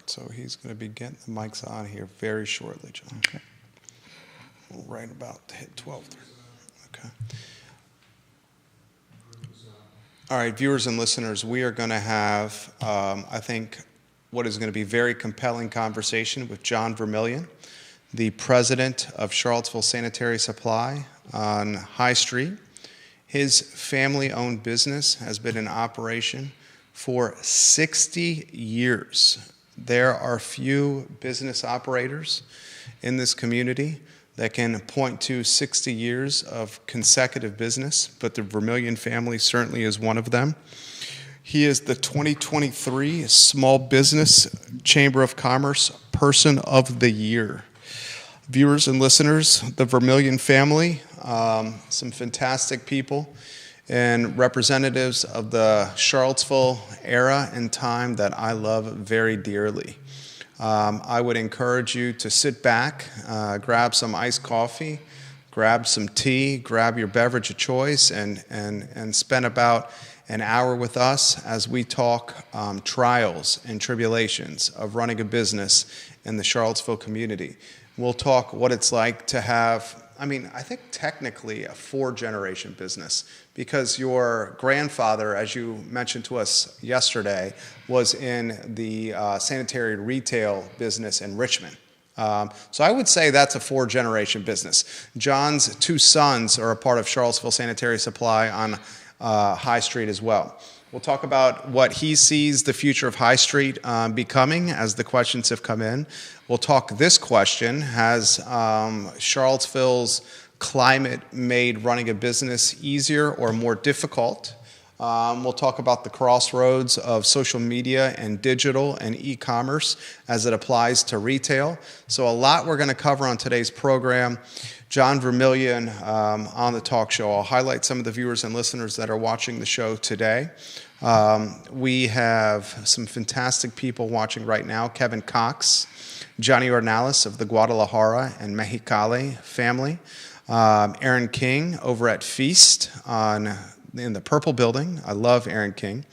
Perfect. So he's going to be getting the mics on here very shortly, John. Okay. Right about to hit 12. Okay. All right, viewers and listeners, we are going to have, I think, what is going to be very compelling conversation with John Vermillion, the president of Charlottesville Sanitary Supply on High Street. His family-owned business has been in operation for 60 years. There are few business operators in this community that can point to 60 years of consecutive business, but the Vermillion family certainly is one of them. He is the 2023 Small Business Chamber of Commerce Person of the Year. Viewers and listeners, the Vermillion family, some fantastic people and representatives of the Charlottesville era and time that I love very dearly. I would encourage you to sit back, grab some iced coffee, grab some tea, grab your beverage of choice, and spend about an hour with us as we talk trials and tribulations of running a business in the Charlottesville community. We'll talk what it's like to have, I think technically a 4-generation business, because your grandfather, as you mentioned to us yesterday, was in the sanitary retail business in Richmond. So I would say that's a 4-generation business. John's 2 sons are a part of Charlottesville Sanitary Supply on High Street as well. We'll talk about what he sees the future of High Street becoming as the questions have come in. We'll talk this question: has Charlottesville's climate made running a business easier or more difficult? We'll talk about the crossroads of social media and digital and e-commerce as it applies to retail. So a lot we're going to cover on today's program. John Vermillion on the talk show. I'll highlight some of the viewers and listeners that are watching the show today. We have some fantastic people watching right now. Kevin Cox, Johnny Ornalis of the Guadalajara and Mexicali family. Aaron King over at Feast in the Purple Building. I love Aaron King.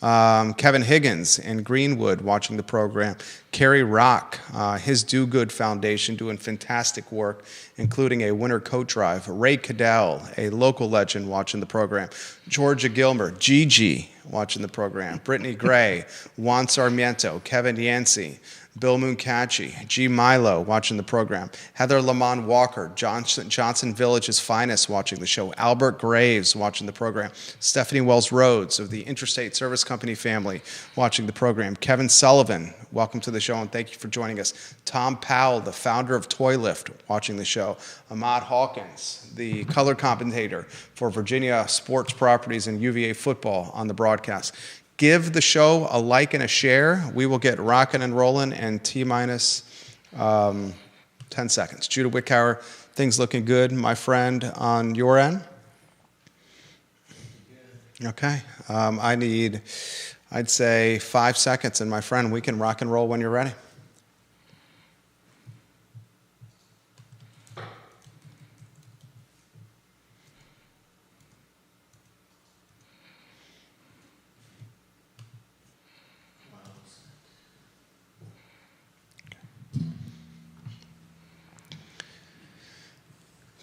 Kevin Higgins in Greenwood watching the program. Kerry Rock, his Do Good Foundation doing fantastic work, including a winter coat drive. Ray Cadell, a local legend watching the program. Georgia Gilmer, Gigi watching the program. Brittany Gray, Juan Sarmiento, Kevin Yancey, Bill Mooncachi, G. Milo watching the program. Heather Lamont Walker, Johnson Village's finest watching the show. Albert Graves watching the program. Stephanie Wells Rhodes of the Interstate Service Company family watching the program. Kevin Sullivan, welcome to the show and thank you for joining us. Tom Powell, the founder of Toy Lift, watching the show. Ahmad Hawkins, the color commentator for Virginia Sports Properties and UVA football on the broadcast. Give the show a like and a share. We will get rocking and rolling in T-minus 10 seconds. Judah Wickower, things looking good, my friend, on your end? Okay. I'd say 5 seconds, and my friend, we can rock and roll when you're ready.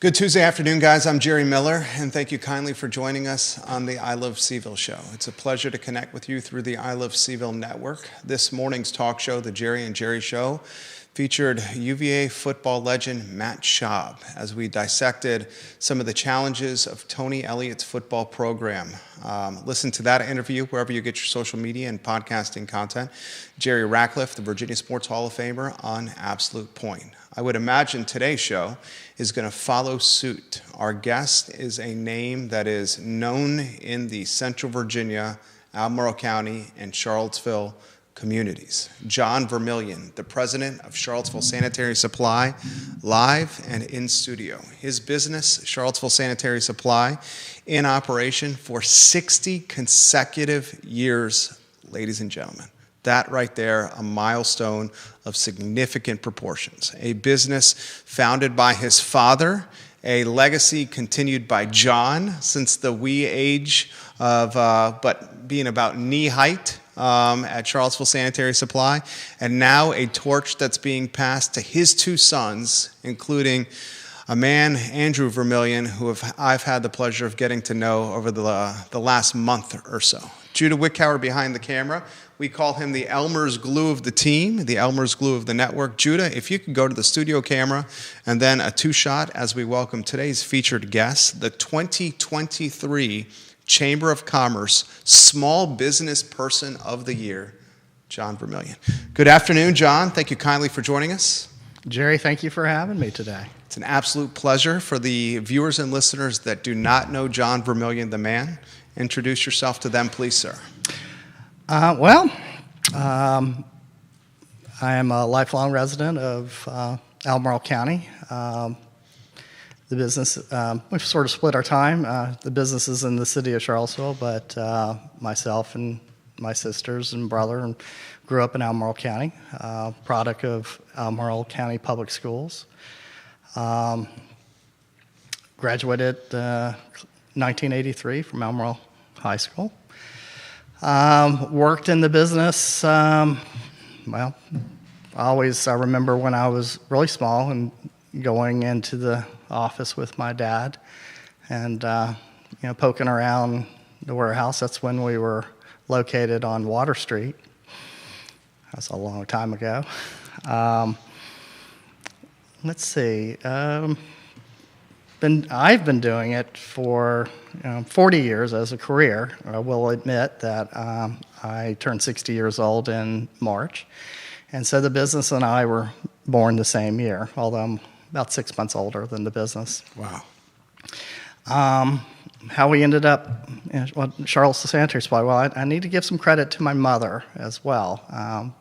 Good Tuesday afternoon, guys. I'm Jerry Miller, and thank you kindly for joining us on the I Love Seville show. It's a pleasure to connect with you through the I Love Seville network. This morning's talk show, The Jerry and Jerry Show, featured UVA football legend Matt Schaub as we dissected some of the challenges of Tony Elliott's football program. Listen to that interview wherever you get your social media and podcasting content. Jerry Ratcliffe, the Virginia Sports Hall of Famer, on Absolute Point. I would imagine today's show is going to follow suit. Our guest is a name that is known in the Central Virginia, Albemarle County, and Charlottesville communities. John Vermillion, the president of Charlottesville Sanitary Supply, live and in studio. His business, Charlottesville Sanitary Supply, in operation for 60 consecutive years, ladies and gentlemen. That right there, a milestone of significant proportions. A business founded by his father, a legacy continued by John since the wee age of, but being about knee height at Charlottesville Sanitary Supply, and now a torch that's being passed to his two sons, including a man, Andrew Vermillion, who I've had the pleasure of getting to know over the last month or so. Judah Wickower behind the camera. We call him the Elmer's glue of the team, the Elmer's glue of the network. Judah, if you could go to the studio camera and then a two-shot as we welcome today's featured guest, the 2023 Chamber of Commerce Small Business Person of the Year, John Vermillion. Good afternoon, John. Thank you kindly for joining us. Jerry, thank you for having me today. It's an absolute pleasure. For the viewers and listeners that do not know John Vermillion, the man, introduce yourself to them, please, sir. I am a lifelong resident of Albemarle County. The business, we've sort of split our time. The business is in the city of Charlottesville, but myself and my sisters and brother grew up in Albemarle County, product of Albemarle County Public Schools. Graduated 1983 from Albemarle High School. Worked in the business, I remember when I was really small and going into the office with my dad and, poking around the warehouse. That's when we were located on Water Street. That's a long time ago. Let's see. I've been doing it for 40 years as a career. I will admit that I turned 60 years old in March. And so the business and I were born the same year, although I'm about 6 months older than the business. Wow. How we ended up in Charlottesville Sanitary Supply, well, I need to give some credit to my mother as well.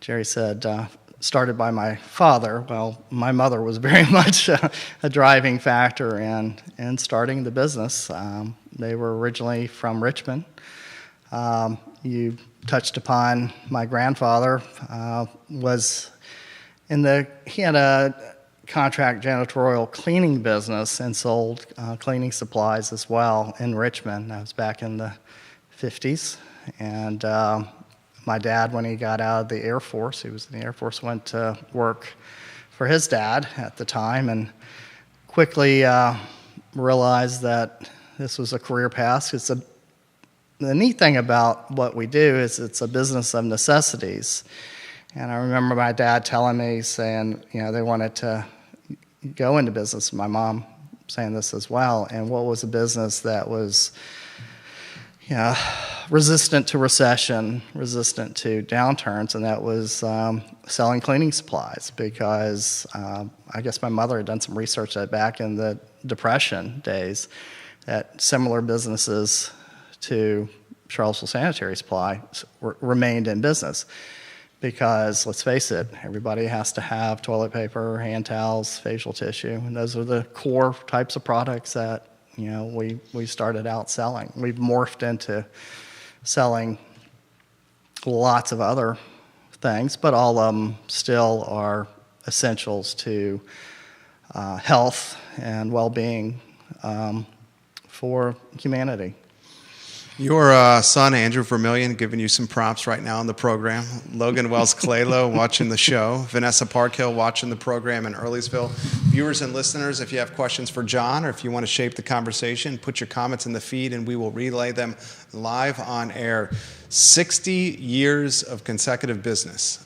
Jerry said, started by my father. Well, my mother was very much a driving factor in starting the business. They were originally from Richmond. You touched upon my grandfather he had a contract janitorial cleaning business and sold cleaning supplies as well in Richmond. That was back in the 50s. And my dad, when he got out of the Air Force, he was in the Air Force, went to work for his dad at the time and quickly realized that this was a career path. The neat thing about what we do is it's a business of necessities. And I remember my dad telling me, saying, they wanted to go into business. My mom saying this as well. And what was a business that was resistant to recession, resistant to downturns, and that was selling cleaning supplies because I guess my mother had done some research that back in the Depression days that similar businesses to Charlottesville Sanitary Supply remained in business because, let's face it, everybody has to have toilet paper, hand towels, facial tissue, and those are the core types of products that we started out selling. We've morphed into selling lots of other things, but all of them still are essentials to health and well-being for humanity. Your son, Andrew Vermillion, giving you some props right now on the program. Logan Wells-Clalo watching the show. Vanessa Parkhill watching the program in Earlysville. Viewers and listeners, if you have questions for John or if you want to shape the conversation, put your comments in the feed and we will relay them live on air. 60 years of consecutive business.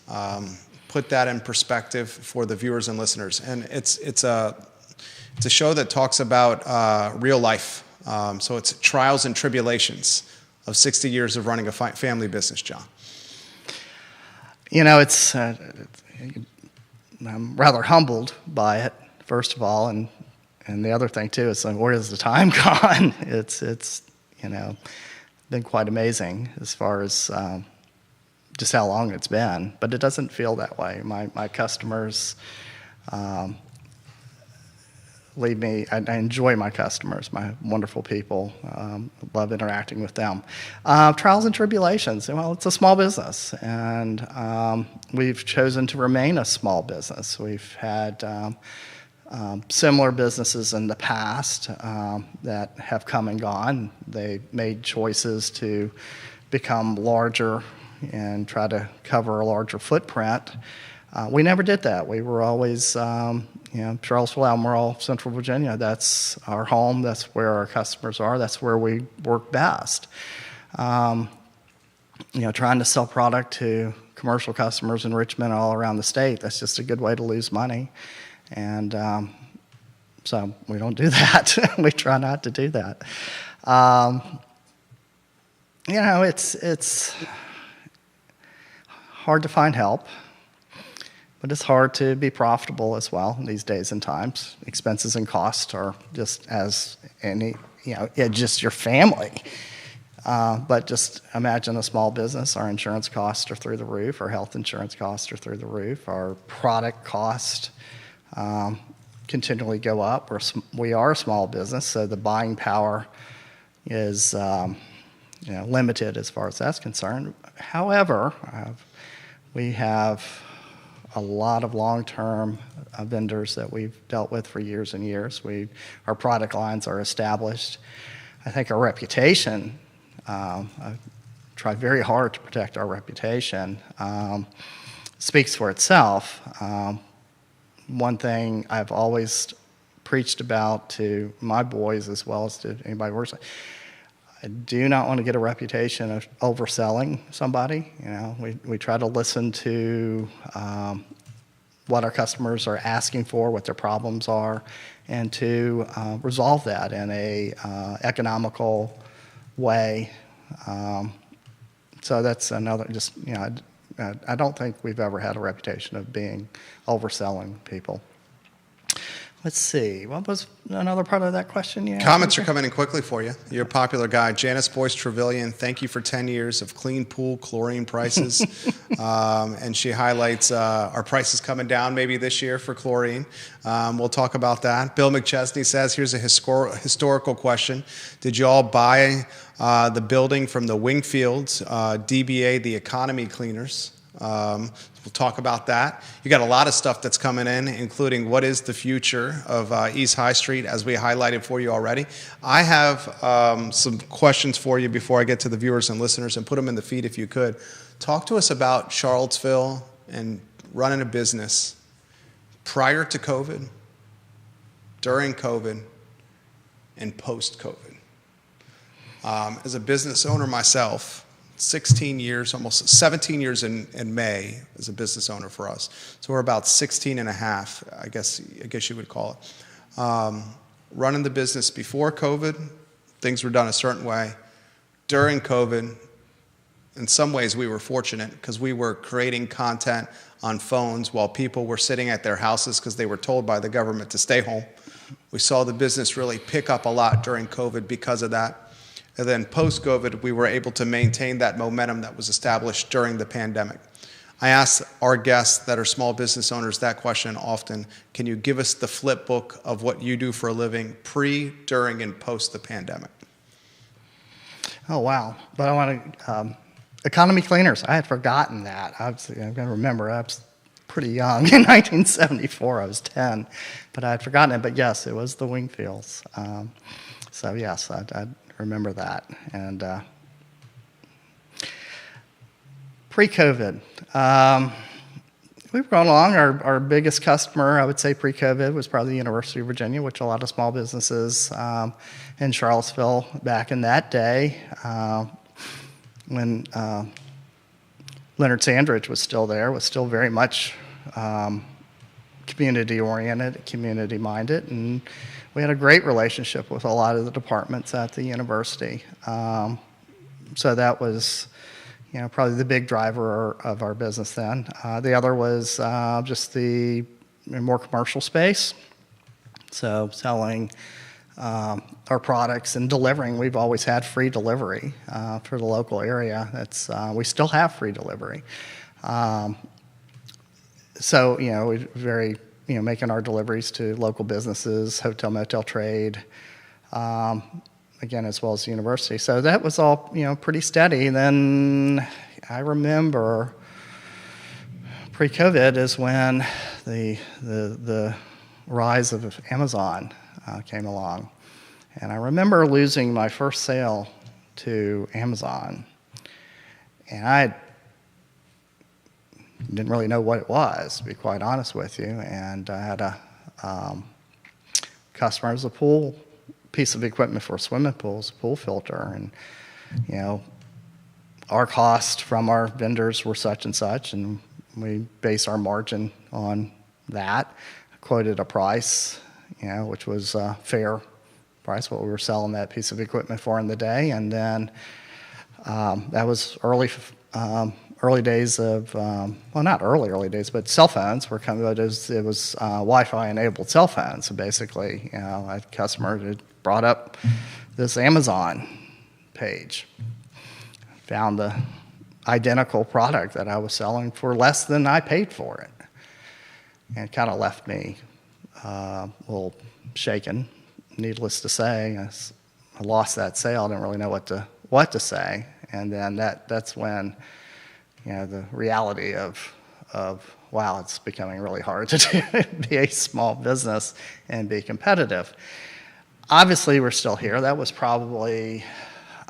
Put that in perspective for the viewers and listeners. And it's a show that talks about real life. So it's trials and tribulations of 60 years of running a family business, John. It's I'm rather humbled by it, first of all, and the other thing too is where has the time gone? It's been quite amazing as far as just how long it's been, but it doesn't feel that way. My customers. Leave me. I enjoy my customers, my wonderful people. Love interacting with them. Trials and tribulations. Well, it's a small business, and we've chosen to remain a small business. We've had similar businesses in the past that have come and gone. They made choices to become larger and try to cover a larger footprint. We never did that. We were always, Charlottesville, Albemarle, Central Virginia. That's our home. That's where our customers are. That's where we work best. Trying to sell product to commercial customers in Richmond all around the state, that's just a good way to lose money. And so we don't do that. We try not to do that. It's hard to find help, but it's hard to be profitable as well these days and times. Expenses and costs are just as any, just your family. But just imagine a small business. Our insurance costs are through the roof. Our health insurance costs are through the roof. Our product costs continually go up. We are a small business, so the buying power is limited as far as that's concerned. However, we have a lot of long-term vendors that we've dealt with for years and years. Our product lines are established. I think our reputation, I try very hard to protect our reputation, speaks for itself. One thing I've always preached about to my boys as well as to anybody worse, I do not want to get a reputation of overselling somebody. We try to listen to what our customers are asking for, what their problems are, and to resolve that in a economical way. So that's another, I don't think we've ever had a reputation of being overselling people. Let's see, what was another part of that question? Comments are coming in quickly for you. You're a popular guy. Janice Boyce Trevelyan, thank you for 10 years of clean pool chlorine prices. And she highlights our prices coming down maybe this year for chlorine. We'll talk about that. Bill McChesney says, here's a historical question. Did you all buy the building from the Wingfields, DBA, the Economy Cleaners? We'll talk about that. You got a lot of stuff that's coming in, including what is the future of East High Street, as we highlighted for you already. I have some questions for you before I get to the viewers and listeners, and put them in the feed if you could. Talk to us about Charlottesville and running a business prior to COVID, during COVID, and post-COVID. As a business owner myself, 16 years, almost 17 years in May as a business owner for us. So we're about 16 and a half, I guess you would call it. Running the business before COVID, things were done a certain way. During COVID, in some ways we were fortunate because we were creating content on phones while people were sitting at their houses because they were told by the government to stay home. We saw the business really pick up a lot during COVID because of that. And then post-COVID, we were able to maintain that momentum that was established during the pandemic. I ask our guests that are small business owners that question often. Can you give us the flip book of what you do for a living pre, during, and post the pandemic? Oh, wow. But I want to, Economy Cleaners, I had forgotten that. I'm going to remember, I was pretty young. In 1974, I was 10. But I had forgotten it. But yes, it was the Wingfields. So yes, I remember that. And pre-COVID, we've gone along. Our biggest customer, I would say pre-COVID, was probably the University of Virginia, which a lot of small businesses in Charlottesville back in that day, when Leonard Sandridge was still there, was still very much community-oriented, community-minded, and we had a great relationship with a lot of the departments at the university. So that was, probably the big driver of our business then. The other was just the more commercial space. So selling our products and delivering. We've always had free delivery for the local area. We still have free delivery. So, we're very, making our deliveries to local businesses, hotel, motel trade, again, as well as the university. So that was all, pretty steady. Then I remember pre-COVID is when the rise of Amazon came along. And I remember losing my first sale to Amazon. And I didn't really know what it was, to be quite honest with you. And I had a customer as a pool piece of equipment for swimming pools, pool filter, and our cost from our vendors were such and such, and we base our margin on that. I quoted a price, which was a fair price, what we were selling that piece of equipment for in the day, and then that was early days of, well, not early days, but cell phones were coming. It was Wi-Fi enabled cell phones. So basically, a customer had brought up this Amazon page, found the identical product that I was selling for less than I paid for it, and it kind of left me a little shaken. Needless to say, I lost that sale. I didn't really know what to say, and then that's when the reality of wow, it's becoming really hard to be a small business and be competitive. Obviously, we're still here. That was probably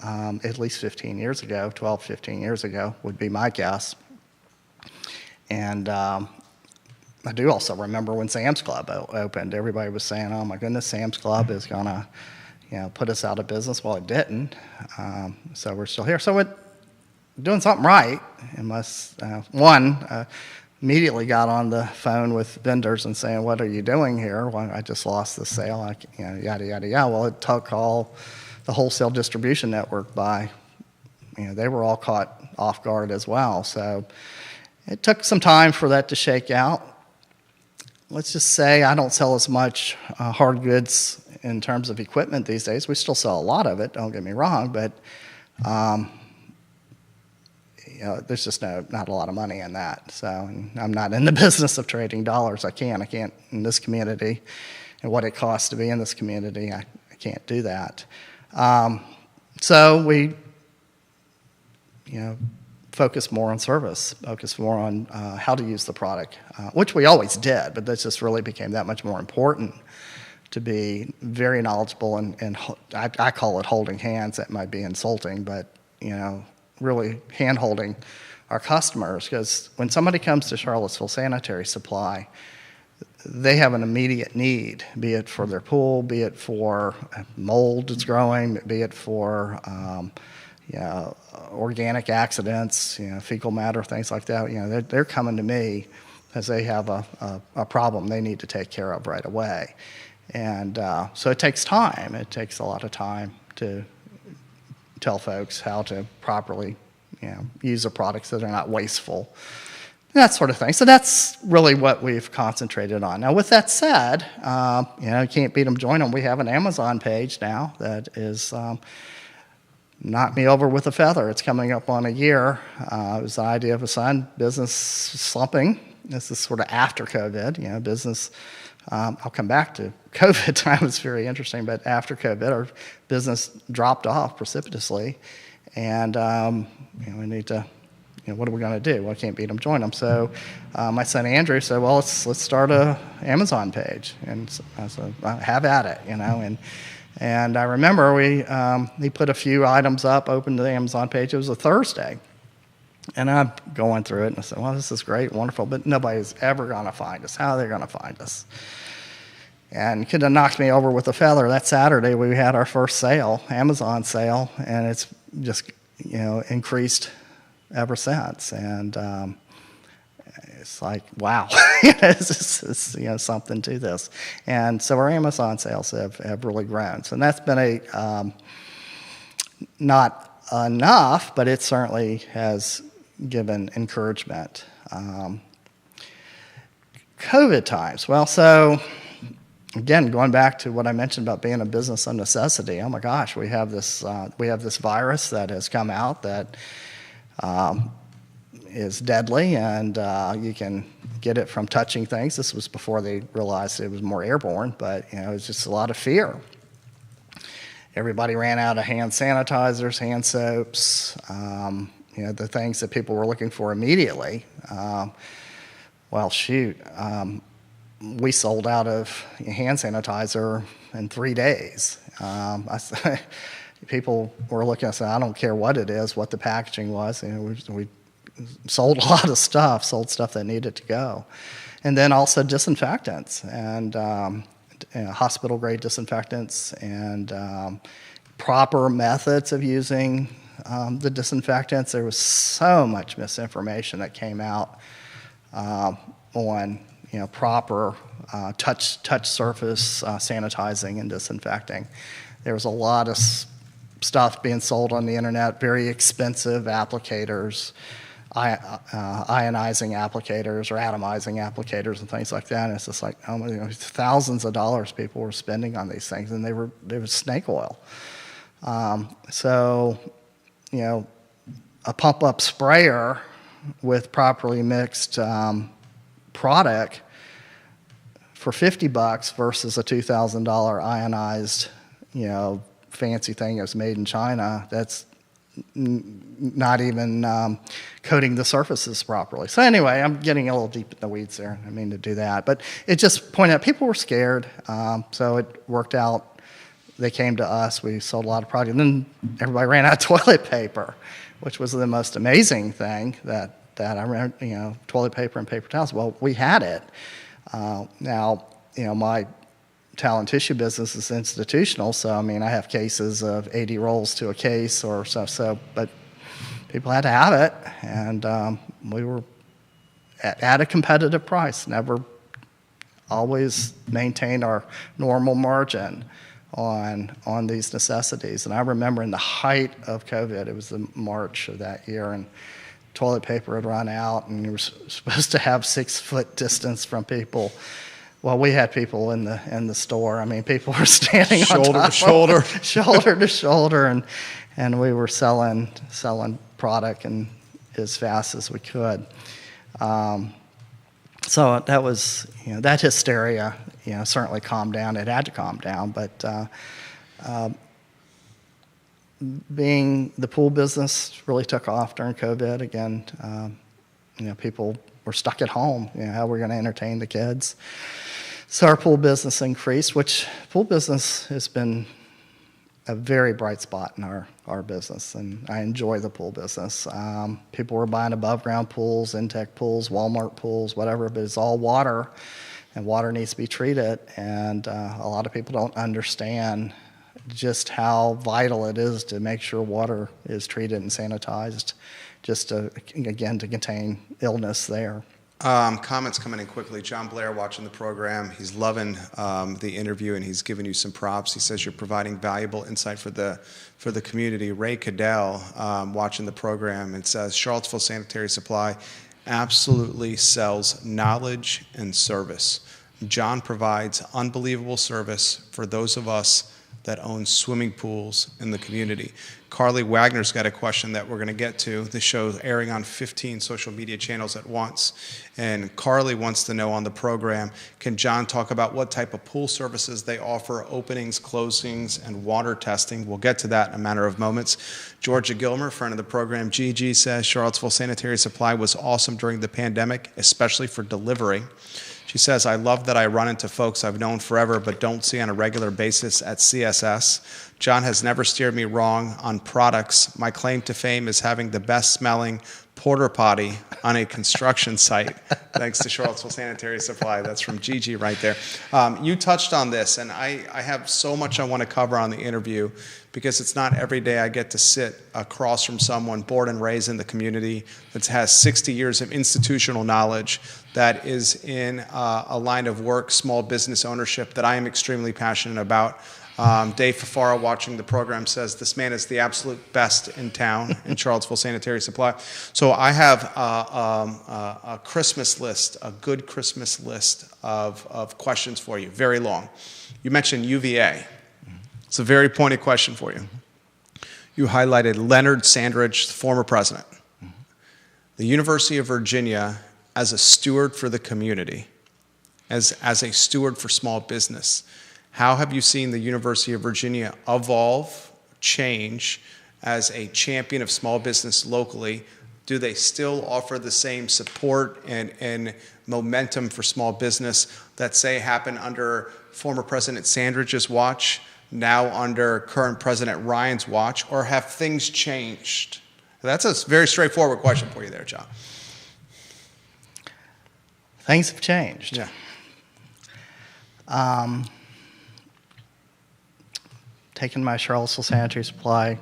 at least 15 years ago, 12, 15 years ago would be my guess. And I do also remember when Sam's Club opened. Everybody was saying, oh my goodness, Sam's Club is going to put us out of business. Well, it didn't. So we're still here. So we're doing something right, unless immediately got on the phone with vendors and saying, what are you doing here? Well, I just lost the sale, yada, yada, yada. Well, it took all the wholesale distribution network by, they were all caught off guard as well. So it took some time for that to shake out. Let's just say I don't sell as much hard goods in terms of equipment these days. We still sell a lot of it, don't get me wrong, but there's just not a lot of money in that. So I'm not in the business of trading dollars. I can't in this community, and what it costs to be in this community, I can't do that. So we, focus more on service, focus more on how to use the product, which we always did, but this just really became that much more important to be very knowledgeable and I call it holding hands. That might be insulting, but really hand-holding our customers, because when somebody comes to Charlottesville Sanitary Supply, they have an immediate need, be it for their pool, be it for mold that's growing, be it for organic accidents, fecal matter, things like that. They're coming to me because they have a problem they need to take care of right away. And so it takes time. It takes a lot of time to tell folks how to properly, use the products so they're not wasteful, that sort of thing. So that's really what we've concentrated on. Now, with that said, you can't beat them, join them. We have an Amazon page now that is knocked me over with a feather. It's coming up on a year. It was the idea of a son, business slumping. This is sort of after COVID, business. I'll come back to COVID time. Was very interesting, but after COVID, our business dropped off precipitously, and we need to, what are we going to do? Well, I can't beat them, join them. So my son Andrew said, well, let's start a Amazon page, and so I said, have at it, And I remember he put a few items up, opened the Amazon page. It was a Thursday. And I'm going through it, and I said, well, this is great, wonderful, but nobody's ever going to find us. How are they going to find us? And could have knocked me over with a feather. That Saturday, we had our first sale, Amazon sale, and it's just, increased ever since. And it's like, wow, it's something to this. And so our Amazon sales have really grown. So that's been not enough, but it certainly has given encouragement. COVID times. Well, so again, going back to what I mentioned about being a business of necessity. Oh my gosh, we have this virus that has come out that is deadly, and you can get it from touching things. This was before they realized it was more airborne, but it was just a lot of fear. Everybody ran out of hand sanitizers, hand soaps, the things that people were looking for immediately. We sold out of hand sanitizer in 3 days. people were looking and saying, I don't care what it is, what the packaging was. You know, we sold a lot of stuff, sold stuff that needed to go. And then also disinfectants and hospital-grade disinfectants and proper methods of using the disinfectants. There was so much misinformation that came out on proper touch surface sanitizing and disinfecting. There was a lot of stuff being sold on the internet, very expensive applicators, ionizing applicators or atomizing applicators and things like that. And it's just like, thousands of dollars people were spending on these things, and they were snake oil. So, a pump-up sprayer with properly mixed product for $50 versus a $2,000 ionized, fancy thing that was made in China, that's not even coating the surfaces properly. So anyway, I'm getting a little deep in the weeds there. I mean to do that. But it just pointed out people were scared, so it worked out. They came to us. We sold a lot of product. And then everybody ran out of toilet paper, which was the most amazing thing that I remember, toilet paper and paper towels. Well, we had it. Now, my talent tissue business is institutional, so I mean, I have cases of 80 rolls to a case or so, but people had to have it, and we were at a competitive price, never always maintained our normal margin on these necessities. And I remember in the height of COVID, it was the March of that year, and toilet paper had run out, and you were supposed to have 6 foot distance from people. Well, we had people in the store. I mean, people were standing shoulder on top to shoulder, shoulder to shoulder, and we were selling product and as fast as we could. So that was, that hysteria, certainly calmed down. It had to calm down, but being the pool business really took off during COVID. Again, people were stuck at home. How we're going to entertain the kids. So our pool business increased, which pool business has been a very bright spot in our business, and I enjoy the pool business. People were buying above ground pools, Intech pools, Walmart pools, whatever, but it's all water, and water needs to be treated, and a lot of people don't understand just how vital it is to make sure water is treated and sanitized, just to contain illness there. Comments coming in quickly. John Blair watching the program. He's loving the interview, and he's giving you some props. He says you're providing valuable insight for the community. Ray Cadell watching the program and says Charlottesville Sanitary Supply absolutely sells knowledge and service. John provides unbelievable service for those of us that own swimming pools in the community. Carly Wagner's got a question that we're going to get to. The show's airing on 15 social media channels at once. And Carly wants to know on the program, can John talk about what type of pool services they offer, openings, closings, and water testing? We'll get to that in a matter of moments. Georgia Gilmer, friend of the program, Gigi, says Charlottesville Sanitary Supply was awesome during the pandemic, especially for delivery. She says, I love that I run into folks I've known forever but don't see on a regular basis at CSS. John has never steered me wrong on products. My claim to fame is having the best smelling porta potty on a construction site, thanks to Charlottesville Sanitary Supply. That's from Gigi right there. You touched on this, and I have so much I want to cover on the interview because it's not every day I get to sit across from someone born and raised in the community that has 60 years of institutional knowledge, that is in a line of work, small business ownership, that I am extremely passionate about. Dave Fafara watching the program says this man is the absolute best in town in Charlottesville Sanitary Supply. So I have a Christmas list, a good Christmas list of questions for you, very long. You mentioned UVA. It's a very pointed question for you. You highlighted Leonard Sandridge, the former president. The University of Virginia as a steward for the community, as a steward for small business. How have you seen the University of Virginia evolve, change as a champion of small business locally? Do they still offer the same support and momentum for small business that, say, happened under former President Sandridge's watch? now under current President Ryan's watch, or have things changed? That's a very straightforward question for you there, John. Things have changed. Yeah. Taking my Charlottesville Sanitary Supply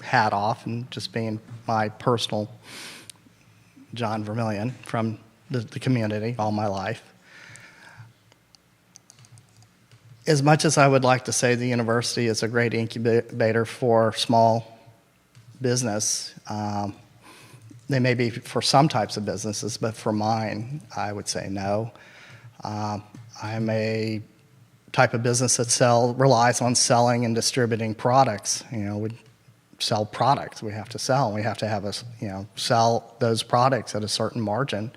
hat off and just being my personal John Vermillion from the community all my life. As much as I would like to say the university is a great incubator for small business, they may be for some types of businesses, but for mine, I would say no. I'm a type of business that relies on selling and distributing products. We sell products. We have to sell. We have to have sell those products at a certain margin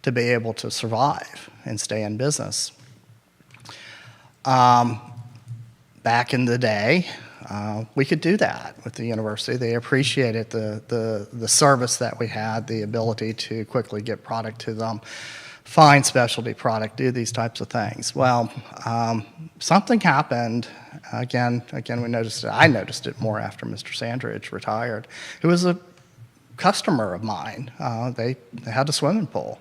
to be able to survive and stay in business. Back in the day, we could do that with the university. They appreciated the service that we had, the ability to quickly get product to them, find specialty product, do these types of things. Well, something happened. Again, we noticed it. I noticed it more after Mr. Sandridge retired. It was a customer of mine. They had a swimming pool,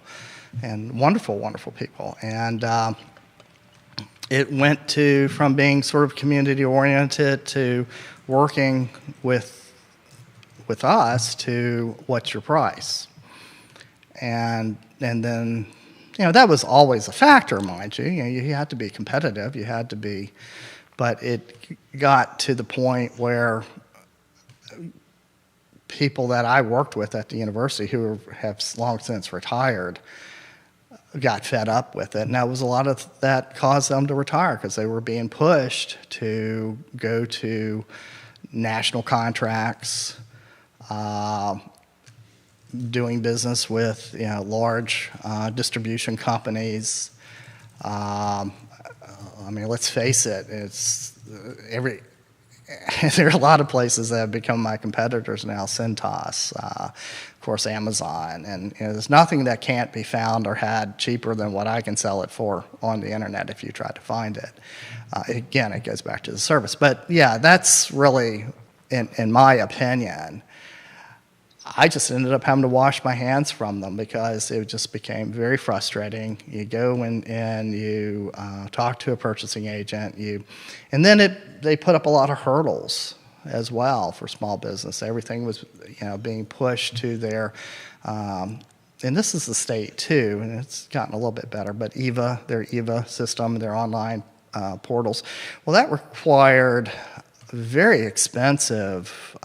and wonderful, wonderful people. And it went from being sort of community-oriented to working with us to what's your price? And then, that was always a factor, mind you. You had to be competitive. You had to be, but it got to the point where people that I worked with at the university who have long since retired got fed up with it, and that was a lot of that caused them to retire because they were being pushed to go to national contracts, doing business with large distribution companies. Let's face it, there are a lot of places that have become my competitors now. Cintas, of course, Amazon, and there's nothing that can't be found or had cheaper than what I can sell it for on the internet if you try to find it. Again, it goes back to the service. But yeah, that's really, in my opinion, I just ended up having to wash my hands from them because it just became very frustrating. You go and you talk to a purchasing agent, and then they put up a lot of hurdles as well for small business. Everything was being pushed to their, and this is the state too, and it's gotten a little bit better, but their EVA system, their online portals, well, that required very expensive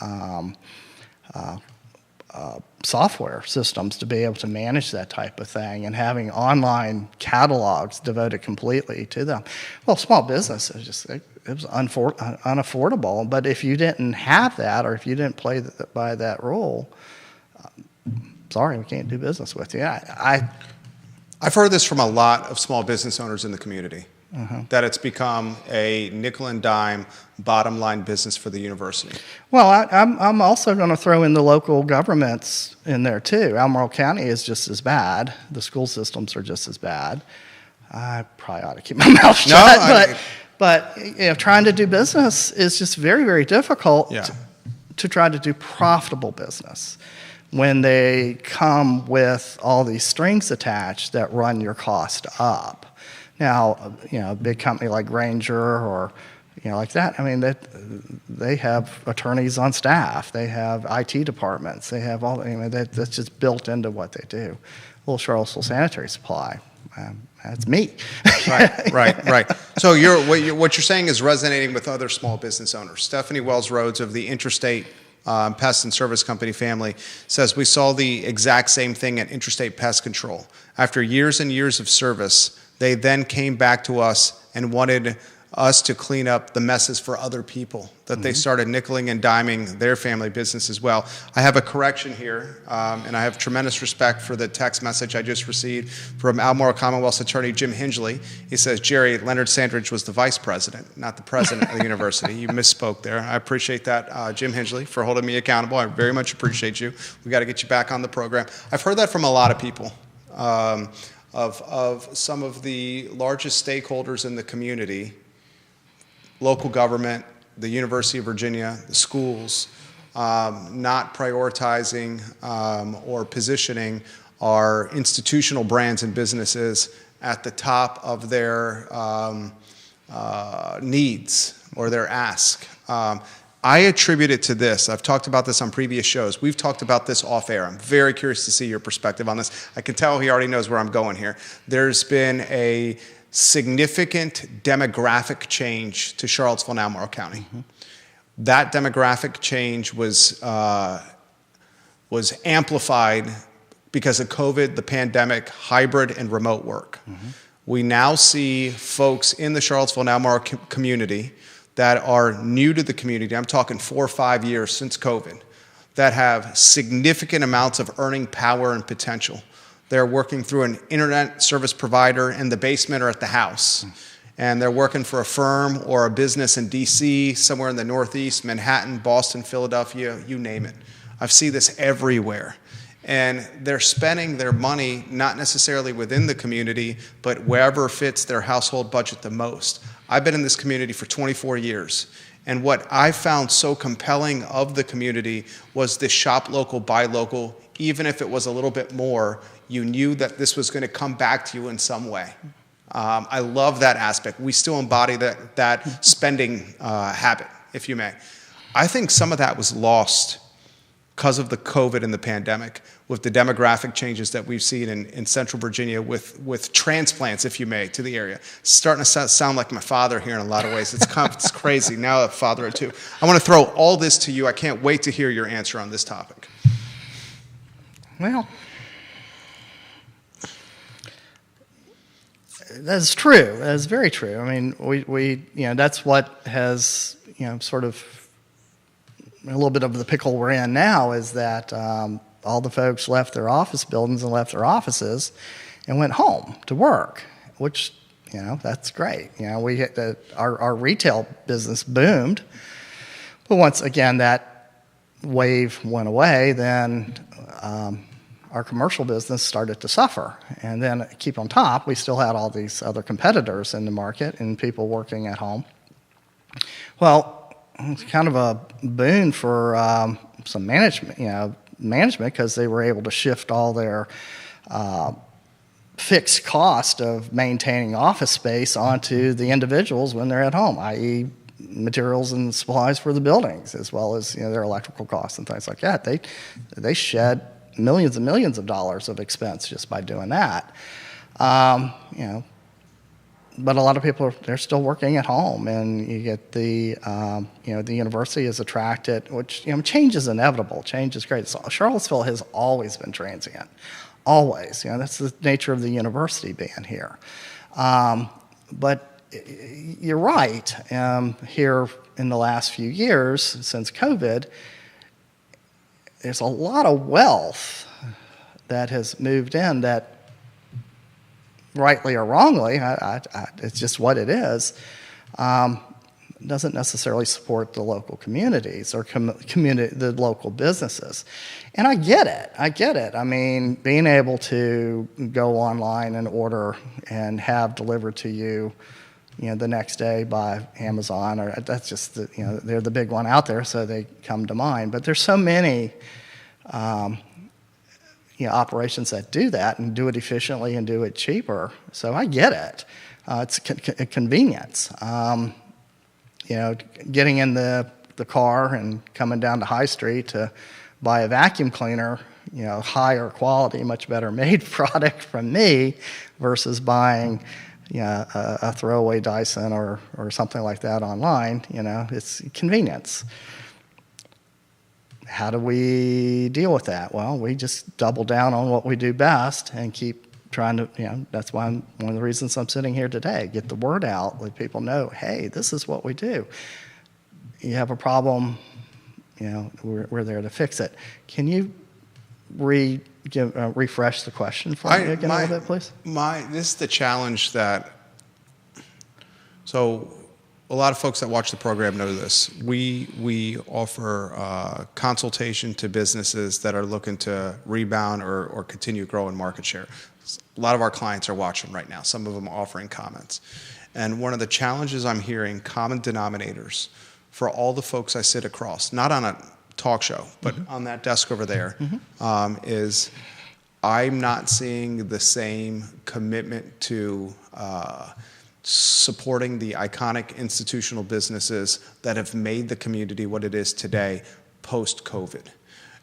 software systems to be able to manage that type of thing, and having online catalogs devoted completely to them. Well, small business is it was unaffordable. But if you didn't have that, or if you didn't play by that rule, sorry, we can't do business with you. I've heard this from a lot of small business owners in the community, that it's become a nickel and dime bottom line business for the university. Well, I'm also going to throw in the local governments in there too. Albemarle County is just as bad. The school systems are just as bad. I probably ought to keep my mouth shut. But trying to do business is just very, very difficult to try to do profitable business when they come with all these strings attached that run your cost up. Now, a big company like Grainger or like that, they have attorneys on staff. They have IT departments. They have all, that's just built into what they do. Little Charlottesville Sanitary Supply, that's me. Right. So what you're saying is resonating with other small business owners. Stephanie Wells Rhodes of the Interstate Pest and Service Company family says, we saw the exact same thing at Interstate Pest Control. After years and years of service, they then came back to us and wanted us to clean up the messes for other people, that they started nickeling and diming their family business as well. I have a correction here, and I have tremendous respect for the text message I just received from Albemarle Commonwealth's attorney, Jim Hingley. He says, Jerry, Leonard Sandridge was the vice president, not the president of the university. You misspoke there. I appreciate that, Jim Hingley, for holding me accountable. I very much appreciate you. We got to get you back on the program. I've heard that from a lot of people. Of some of the largest stakeholders in the community local government, the University of Virginia, the schools, not prioritizing or positioning our institutional brands and businesses at the top of their needs or their ask. I attribute it to this. I've talked about this on previous shows. We've talked about this off air. I'm very curious to see your perspective on this. I can tell he already knows where I'm going here. There's been a significant demographic change to Charlottesville and Albemarle County. Mm-hmm. That demographic change was amplified because of COVID, the pandemic, hybrid and remote work. Mm-hmm. We now see folks in the Charlottesville and Albemarle community that are new to the community, I'm talking 4 or 5 years since COVID, that have significant amounts of earning power and potential. They're working through an internet service provider in the basement or at the house. And they're working for a firm or a business in DC, somewhere in the Northeast, Manhattan, Boston, Philadelphia, you name it. I see this everywhere. And they're spending their money not necessarily within the community, but wherever fits their household budget the most. I've been in this community for 24 years. And what I found so compelling of the community was this shop local, buy local. Even if it was a little bit more, you knew that this was going to come back to you in some way. I love that aspect. We still embody that spending habit, if you may. I think some of that was lost because of the COVID and the pandemic, with the demographic changes that we've seen in Central Virginia with transplants, if you may, to the area. It's starting to sound like my father here in a lot of ways. It's crazy. Now a father or two. I want to throw all this to you. I can't wait to hear your answer on this topic. Well, that's true. That's very true. I mean, we that's what has, sort of a little bit of the pickle we're in now, is that all the folks left their office buildings and left their offices and went home to work, which, that's great. We hit our retail business boomed. But once again, that wave went away, then our commercial business started to suffer. And then keep on top, we still had all these other competitors in the market and people working at home. Well, it's kind of a boon for some management, because they were able to shift all their fixed cost of maintaining office space onto the individuals when they're at home, i.e. materials and supplies for the buildings, as well as their electrical costs and things like that. They shed millions and millions of dollars of expense just by doing that. But a lot of people they're still working at home, and you get the the university is attracted, which change is inevitable. Change is great. So Charlottesville has always been transient, always. That's the nature of the university being here. But you're right. Here in the last few years since COVID, there's a lot of wealth that has moved in that, rightly or wrongly, it's just what it is, doesn't necessarily support the local communities or the local businesses. And I get it. I mean, being able to go online and order and have delivered to you, the next day by Amazon, or that's just they're the big one out there, so they come to mind. But there's so many operations that do that and do it efficiently and do it cheaper. So I get it. It's a convenience. Getting in the car and coming down to High Street to buy a vacuum cleaner, higher quality, much better made product from me versus buying a throwaway Dyson or something like that online. It's convenience. How do we deal with that? Well, we just double down on what we do best and keep trying to, that's why one of the reasons I'm sitting here today, get the word out, let people know, hey, this is what we do. You have a problem, we're there to fix it. Can you refresh the question for me again a little bit, please? This is the challenge so a lot of folks that watch the program know this. We offer consultation to businesses that are looking to rebound or continue growing market share. A lot of our clients are watching right now. Some of them are offering comments. And one of the challenges I'm hearing, common denominators, for all the folks I sit across, not on a talk show, but on that desk over there, is I'm not seeing the same commitment to supporting the iconic institutional businesses that have made the community what it is today post-COVID.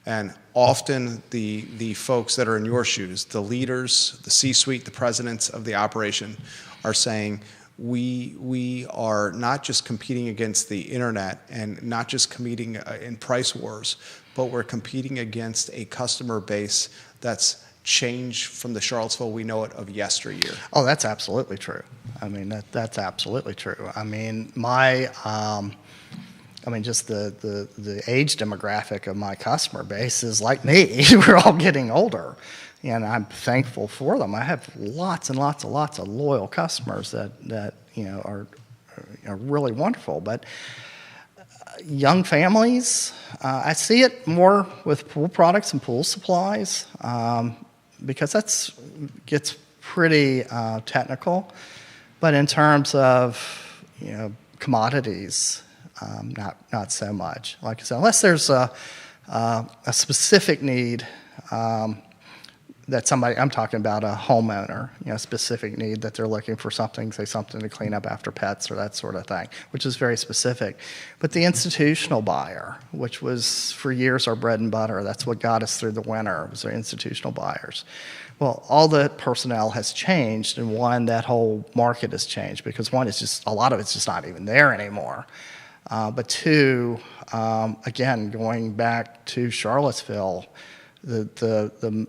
And often the folks that are in your shoes, the leaders, the C-suite, the presidents of the operation, are saying, we are not just competing against the internet and not just competing in price wars, but we're competing against a customer base that's changed from the Charlottesville we know it of yesteryear. Oh, that's absolutely true. I mean, that's absolutely true. I mean, just the age demographic of my customer base is like me. We're all getting older, and I'm thankful for them. I have lots and lots of loyal customers that are really wonderful. But young families, I see it more with pool products and pool supplies, because that's gets pretty technical. But in terms of commodities, not so much. Like I said, unless there's a specific need that somebody, I'm talking about a homeowner, specific need that they're looking for something, say something to clean up after pets or that sort of thing, which is very specific. But the institutional buyer, which was for years our bread and butter, that's what got us through the winter, was our institutional buyers. Well, all the personnel has changed, and one, that whole market has changed, because one, it's just, a lot of it's just not even there anymore. But two, again, going back to Charlottesville, the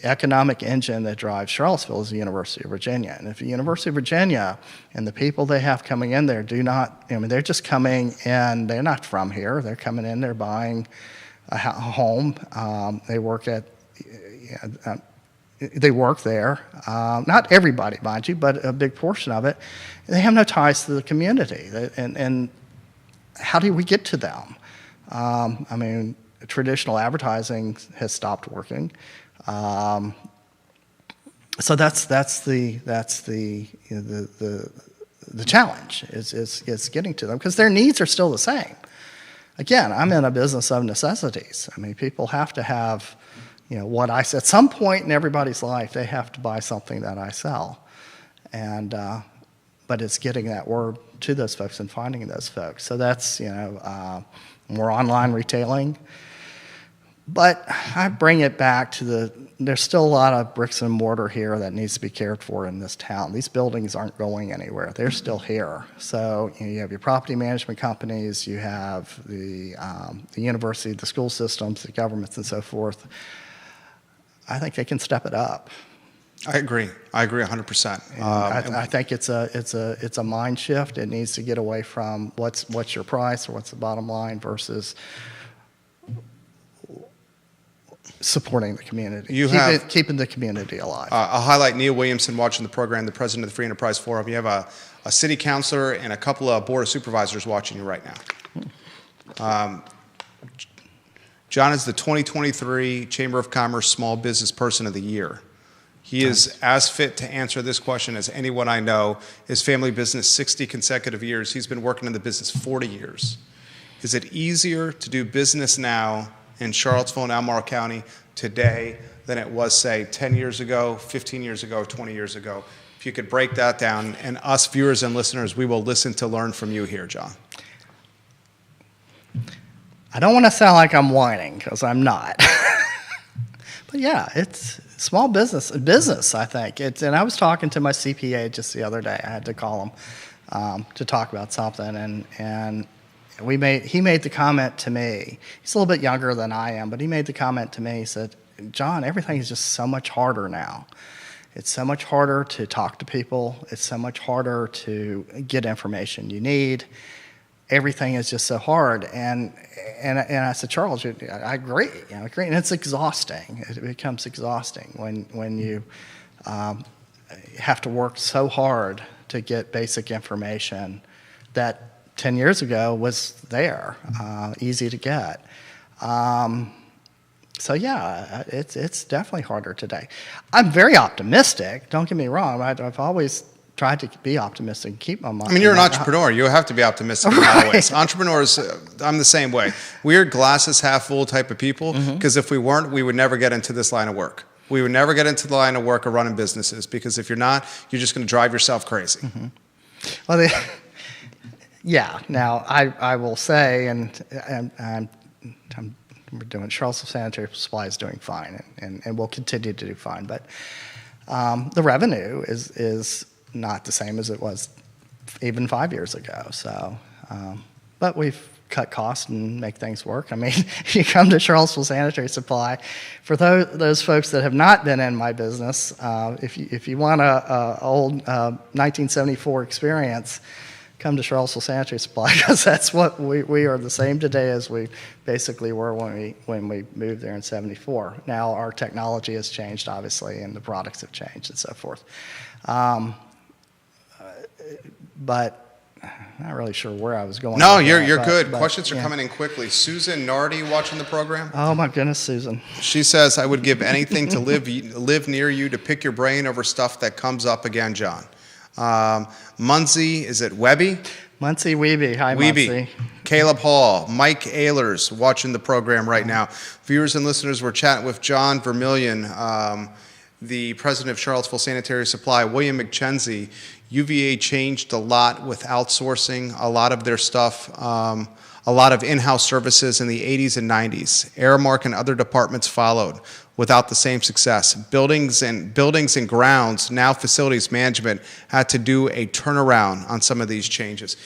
economic engine that drives Charlottesville is the University of Virginia. And if the University of Virginia and the people they have coming in there do not, they're just coming in, they're not from here, they're coming in, they're buying a home, they work there. Not everybody, mind you, but a big portion of it. They have no ties to the community. And how do we get to them? Traditional advertising has stopped working. So that's the challenge is getting to them, because their needs are still the same. Again, I'm in a business of necessities. People have to have, what I said. At some point in everybody's life, they have to buy something that I sell, but it's getting that word to those folks and finding those folks. So that's more online retailing. But I bring it back to there's still a lot of bricks and mortar here that needs to be cared for in this town. These buildings aren't going anywhere. They're still here. So you have your property management companies, you have the university, the school systems, the governments, and so forth. I think they can step it up. I agree 100%. I think it's a mind shift. It needs to get away from what's your price or what's the bottom line versus supporting the community, keeping the community alive. I'll highlight Neil Williamson watching the program, the president of the Free Enterprise Forum. You have a city councilor and a couple of board of supervisors watching you right now. John is the 2023 Chamber of Commerce Small Business Person of the Year. He is as fit to answer this question as anyone I know. His family business, 60 consecutive years. He's been working in the business 40 years. Is it easier to do business now in Charlottesville and Albemarle County today than it was, say, 10 years ago, 15 years ago, 20 years ago? If you could break that down, and us viewers and listeners, we will listen to learn from you here, John. I don't want to sound like I'm whining, because I'm not. But yeah, it's small business, I think. And I was talking to my CPA just the other day. I had to call him to talk about something, and he made the comment to me. He's a little bit younger than I am, but he made the comment to me. He said, "John, everything is just so much harder now. It's so much harder to talk to people. It's so much harder to get information you need. Everything is just so hard." And I said, "Charles, I agree. I agree." And it's exhausting. It becomes exhausting when you have to work so hard to get basic information that 10 years ago was there, easy to get. So yeah, it's definitely harder today. I'm very optimistic. Don't get me wrong. I've always tried to be optimistic and keep my mind. I mean, you're an entrepreneur. You have to be optimistic in a lot of ways. Entrepreneurs, I'm the same way. We're glasses half full type of people, because if we weren't, we would never get into this line of work. We would never get into the line of work of running businesses, because if you're not, you're just going to drive yourself crazy. Well, yeah. Now, I will say, and we're doing, Charlottesville Sanitary Supply is doing fine, and will continue to do fine. But the revenue is not the same as it was even 5 years ago. So, but we've cut costs and make things work. I mean, you come to Charlottesville Sanitary Supply. For those folks that have not been in my business, if you want a old 1974 experience, come to Charlottesville Sanitary Supply, because that's what we are the same today as we basically were when we moved there in '74. Now our technology has changed, obviously, and the products have changed and so forth. But I'm not really sure where I was going. No, with you're that, good. but, Questions are yeah. coming in quickly. Susan Nardi watching the program. Oh my goodness, Susan. She says, I would give anything to live near you, to pick your brain over stuff that comes up again, John. Muncie, is it Webby? Muncie Weeby. Hi, Weeby. Muncie. Caleb Hall, Mike Ehlers watching the program right now. Viewers and listeners, we're chatting with John Vermillion, the president of Charlottesville Sanitary Supply. William McKenzie. UVA changed a lot with outsourcing a lot of their stuff, a lot of in-house services in the 80s and 90s. Aramark and other departments followed without the same success. Buildings and grounds, now facilities management, had to do a turnaround on some of these changes.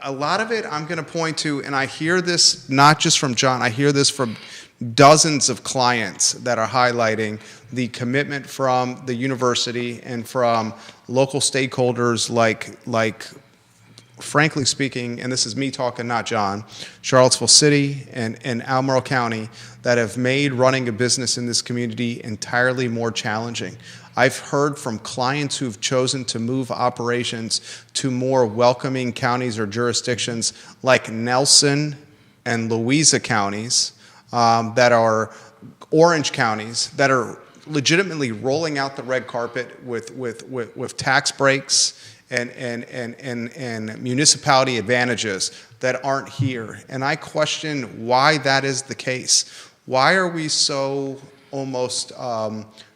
A lot of it I'm going to point to, and I hear this not just from John, I hear this from dozens of clients that are highlighting the commitment from the university and from local stakeholders like frankly speaking, and this is me talking, not John, Charlottesville City and Albemarle County, that have made running a business in this community entirely more challenging. I've heard from clients who've chosen to move operations to more welcoming counties or jurisdictions like Nelson and Louisa counties, that are orange counties, that are legitimately rolling out the red carpet with tax breaks and municipality advantages that aren't here. And I question why that is the case. Why are we so almost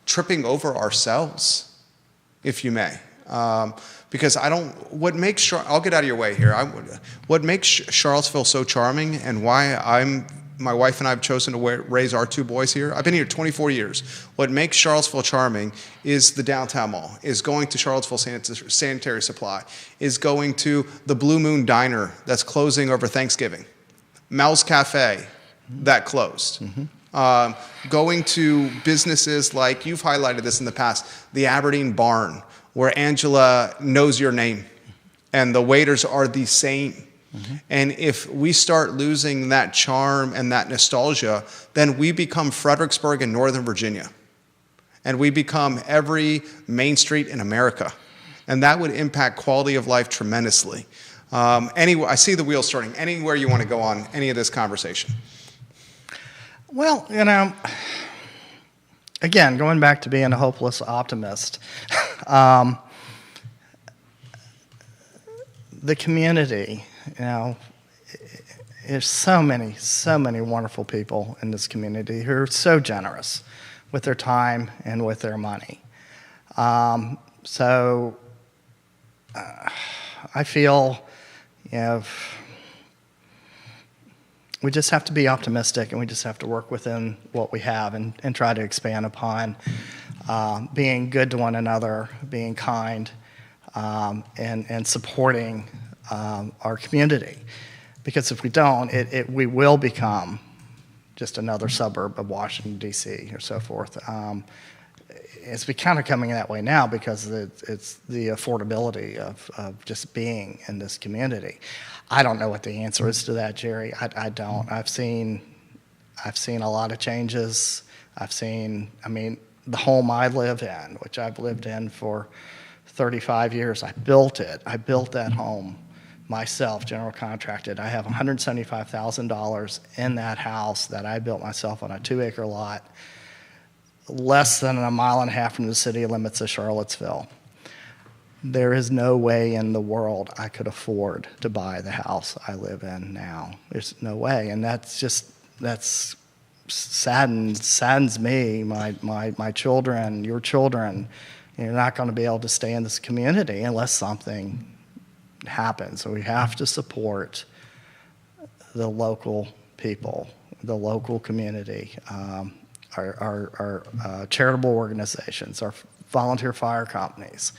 tripping over ourselves, if you may? Because what makes, I'll get out of your way here. What makes Charlottesville so charming, and why my wife and I have chosen to raise our two boys here. I've been here 24 years. What makes Charlottesville charming is the downtown mall, is going to Charlottesville Sanitary Supply, is going to the Blue Moon Diner that's closing over Thanksgiving, Mel's Cafe that closed, going to businesses like, you've highlighted this in the past, the Aberdeen Barn, where Angela knows your name and the waiters are the same. And if we start losing that charm and that nostalgia, then we become Fredericksburg in Northern Virginia. And we become every main street in America. And that would impact quality of life tremendously. Anyway, I see the wheels turning. Anywhere you want to go on any of this conversation? Well, again, going back to being a hopeless optimist, the community, there's so many wonderful people in this community who are so generous with their time and with their money. So I feel, we just have to be optimistic, and we just have to work within what we have and try to expand upon being good to one another, being kind, and supporting our community. Because if we don't, we will become just another suburb of Washington, D.C. or so forth. It's kind of coming that way now because it's the affordability of just being in this community. I don't know what the answer is to that, Jerry. I don't. I've seen a lot of changes. The home I live in, which I've lived in for 35 years, I built it. I built that home myself, general contracted. I have $175,000 in that house that I built myself on a 2-acre lot, less than a mile and a half from the city limits of Charlottesville. there is no way in the world I could afford to buy the house I live in now. There's no way, and that's saddens me, my children, your children. You're not going to be able to stay in this community unless something happens. So we have to support the local people, the local community, our charitable organizations, our volunteer fire companies,